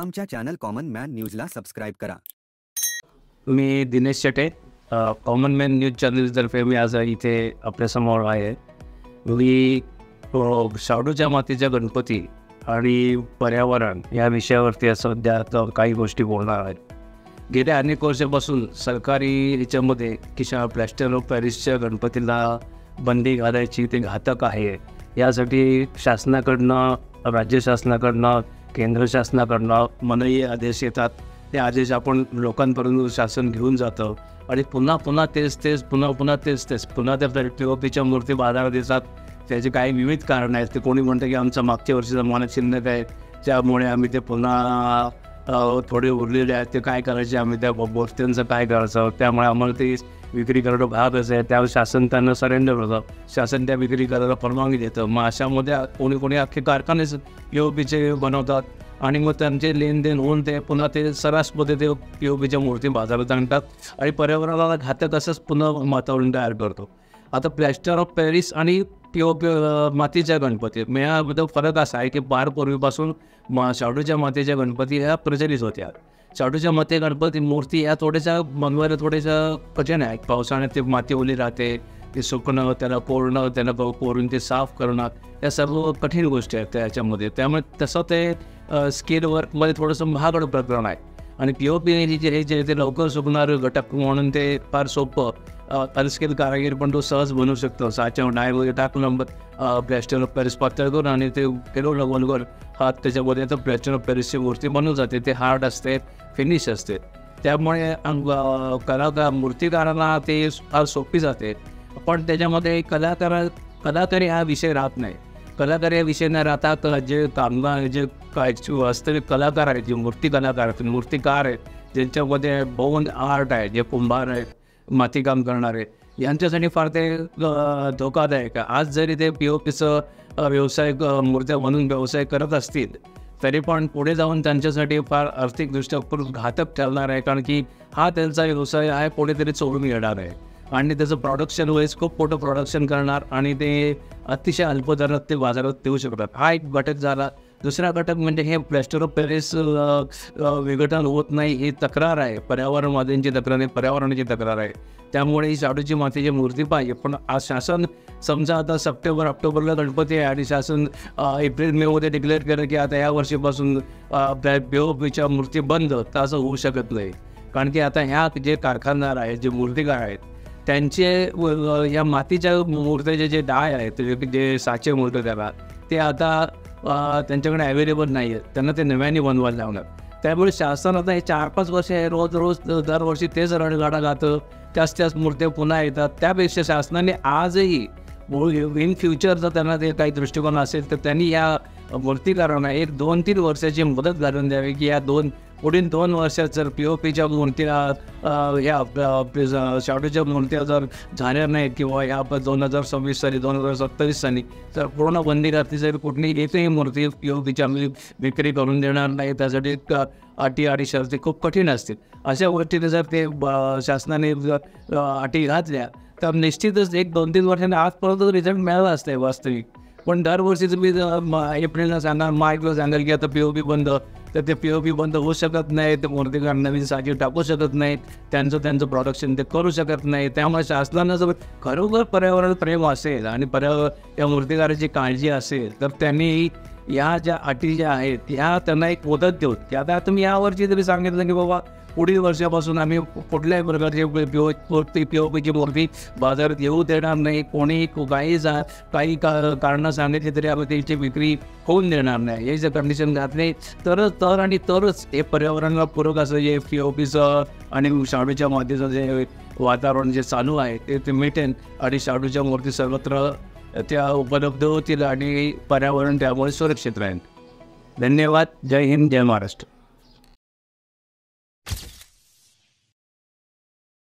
आमच्या channel common man न्यूजला subscribe करा. मी Dinesh Shete, common man news चॅनलतर्फे मी आज इथे आपल्यासमोर आहे. मी शाडूच्या मातीच्या गणपती आणि पर्यावरण या विषयावरती सध्या काही गोष्टी बोलणार आहेत. गेल्या अनेक वर्षापासून सरकारी ह्याच्यामध्ये की प्लॅस्टर ऑफ पॅरिसच्या गणपतीला बंदी घालायची ते घातक आहे, यासाठी शासनाकडनं, राज्य शासनाकडनं, केंद्र शासनाकडनं मनाई आदेश येतात. ते आदेश आपण लोकांपर्यंत शासन घेऊन जातं आणि पुन्हा पुन्हा तेच पुन्हा त्या POPच्या मूर्ती बाजारात येतात. त्याचे काही विविध कारणं आहेत. ते कोणी म्हणतं की आमचा मागच्या वर्षीचा मानक शिल्लक आहे, त्यामुळे आम्ही ते पुन्हा थोडे उरलेले आहेत, ते काय करायचे, आम्ही त्या मूर्त्यांचं काय करायचं, त्यामुळे आम्हाला ते विक्री करणं भागच आहे. त्यावेळी शासन त्यांना सरेंडर होतं, शासन त्या विक्री करायला परवानगी देतं. मग अशामध्ये कोणी अख्खे कारखानेच POPचे बनवतात आणि मग त्यांचे लेनदेन होऊन ते पुन्हा ते सरासमध्ये ते POPच्या मूर्ती बाजारात आणतात आणि पर्यावरणाला घातक असंच पुन्हा वातावरण तयार करतो. आता प्लॅस्टर ऑफ पॅरिस आणि POP मातीच्या गणपती यामध्ये फरक असा आहे की फार पूर्वीपासून शाडूच्या मातीच्या गणपती ह्या प्रचलित होत्या. शाडूच्या माती गणपती मूर्ती ह्या थोड्याशा बनवायला थोड्याशा कठीण आहे. पावसाळ्यात ते माती ओली राहते, ते सुकणं, त्याला कोरून ते साफ करणं, या सर्व कठीण गोष्टी आहेत त्याच्यामध्ये. त्यामुळे तसं ते स्किल वर्कमध्ये थोडंसं महागडं प्रकरण आहे. आणि POP हे जे लवकर सुकणारं घटक म्हणून ते फार सोपं, अनस्किल कारागीर पण तो सहज बनवू शकतो. साच्या डाय वगैरे टाकून प्लॅस्टर ऑफ पॅरिस पातळ करून आणि ते फिरवलं गोलगोल हात त्याच्यामध्ये तर प्लॅस्टर ऑफ पॅरिसची मूर्ती बनवून जाते. ते हार्ड असते, फिनिश असते, त्यामुळे मूर्तिकारांना ते फार सोपी जाते. पण त्याच्यामध्ये कलाकारी हा विषय राहत नाही. कलाकारी हा विषय न राहता जे कामगार, जे काय वास्तविक कलाकार आहेत, जे मूर्तिकार आहेत, ज्यांच्यामध्ये बोन आर्ट आहे, जे कुंभार आहेत, मातीकाम करणारे, यांच्यासाठी फार ते धोकादायक आहे. आज जरी ते POPचं व्यवसाय मूर्त्या बनवून व्यवसाय करत असतील तरी पण पुढे जाऊन त्यांच्यासाठी फार आर्थिकदृष्ट्या खूप घातक ठरणार आहे, कारण की हा त्यांचा व्यवसाय आहे, कुठेतरी चोरून येणार आहे आणि त्याचं प्रोडक्शन वेळेस खूप मोठं प्रोडक्शन करणार आणि ते अतिशय अल्प दरात ते बाजारात देऊ शकतात. हा एक घटक झाला. दुसरा घटक म्हणजे हे प्लॅस्टर ऑफ पॅरिस विघटन होत नाही, ही तक्रार आहे, पर्यावरणवाद्यांची तक्रार आहे, पर्यावरणाची तक्रार आहे. त्यामुळे ही शाडूची मातीची मूर्ती पाहिजे. पण आज शासन समजा आता सप्टेंबर-ऑक्टोबरला गणपती आहे आणि शासन एप्रिल-मेमध्ये डिक्लेअर केलं की आता या वर्षीपासून POPच्या मूर्ती बंद, तर असं होऊ शकत नाही. कारण की आता ह्या जे कारखानदार आहेत, जे मूर्तिकार आहेत, त्यांचे या मातीच्या मूर्त्याचे जे डाय आहेत, जे साचे मूर्ती त्याला, ते आता त्यांच्याकडे अवेलेबल नाही आहेत. त्यांना ते नव्याने बनवायला लावणार. त्यामुळे शासन आता हे 4-5 वर्ष आहे, रोज दरवर्षी तेच रणगाडा गातं, त्याच मूर्त्या पुन्हा येतात. त्यापेक्षा शासनाने आजही इन फ्युचर जर त्यांना ते काही दृष्टिकोन असेल तर त्यांनी या मूर्तिकारांना 1-2-3 वर्षाची मदत घालून द्यावी की या पुढील 2 वर्षात जर POPच्या मूर्त्या ह्या शाडूच्या मूर्त्या जर झाल्या नाहीत किंवा ह्या 2026 साली 2027 साली तर पूर्ण बंदी घातली जाईल. कुठलीही एकही मूर्ती POPच्या विक्री करून देणार नाही. त्यासाठी अटी आणि शर्ती खूप कठीण असतील. अशा गोष्टीने जर ते शासनाने अटी घातल्या तर निश्चितच 1-2-3 वर्षांनी आजपर्यंत रिझल्ट मिळाला असते वास्तविक. पण दरवर्षी तुम्ही एप्रिलला सांगाल, मार्चला सांगाल की आता POP बंद, तर ते POP बंद होऊ शकत नाही. ते मूर्तिकार नवीन साची टाकू शकत नाहीत, त्यांचं प्रोडक्शन ते करू शकत नाही. त्यामुळे शासनानं जर खरोखर पर्यावरण प्रेम असेल आणि या मूर्तिकाराची काळजी असेल तर त्यांनी या ज्या अटी ज्या आहेत ह्या त्यांना एक मुदत देऊन की आता तुम्ही यावर्षी तरी सांगितलं की बाबा पुढील वर्षापासून आम्ही कुठल्याही प्रकारची POPची मूर्ती बाजारात येऊ देणार नाही. कोणीही काही कारणं सांगितली तरी आम्ही त्याची विक्री होऊन देणार नाही. हे जर कंडिशन घातले तरच हे पर्यावरणाला पूरक असं जे POPचं आणि शाडूच्या मातीचं जे वातावरण जे चालू आहे ते मिटेन आणि शाडूच्या मूर्ती सर्वत्र त्या उपलब्ध होतील आणि पर्यावरण त्यामुळे सुरक्षित राहील. धन्यवाद. जय हिंद, जय महाराष्ट्र.